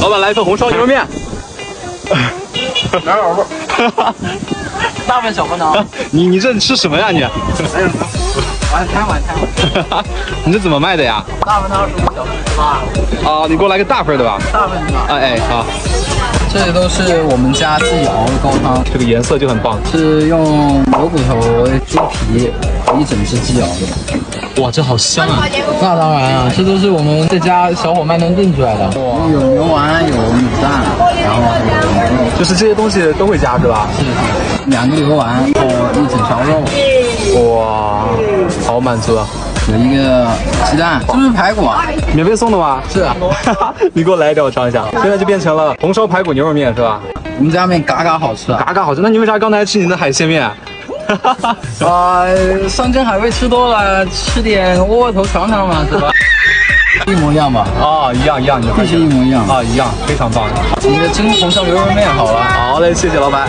老板来一份红烧牛肉面。哪有？大份小份的。你这吃什么呀你？晚餐。你这怎么卖的呀？大份的25，小份18。啊，你给我来个大份的吧。大份的吧。哎好。这里都是我们家自己熬的高汤，这个颜色就很棒。是用牛骨头、猪皮一整只鸡熬的。哇，这好香啊！那当然啊，这都是我们在家小火慢炖炖出来的。有牛丸，有卤蛋，然后还有牛肉，就是这些东西都会加是吧？是2个牛丸和一整条肉。哇，好满足啊！有一个鸡蛋，是不是排骨啊？免费送的吗？是啊。你给我来一点，我尝一下。现在就变成了红烧排骨牛肉面是吧？我们家面嘎嘎好吃啊，嘎嘎好吃。那你为啥刚才吃你的海鲜面？山珍海味吃多了，吃点窝窝头尝尝嘛，是吧？一模一样吧？啊，一样，你的必须一模一样啊，一样，非常棒。你的真红烧牛肉面好了。好嘞，谢谢老板。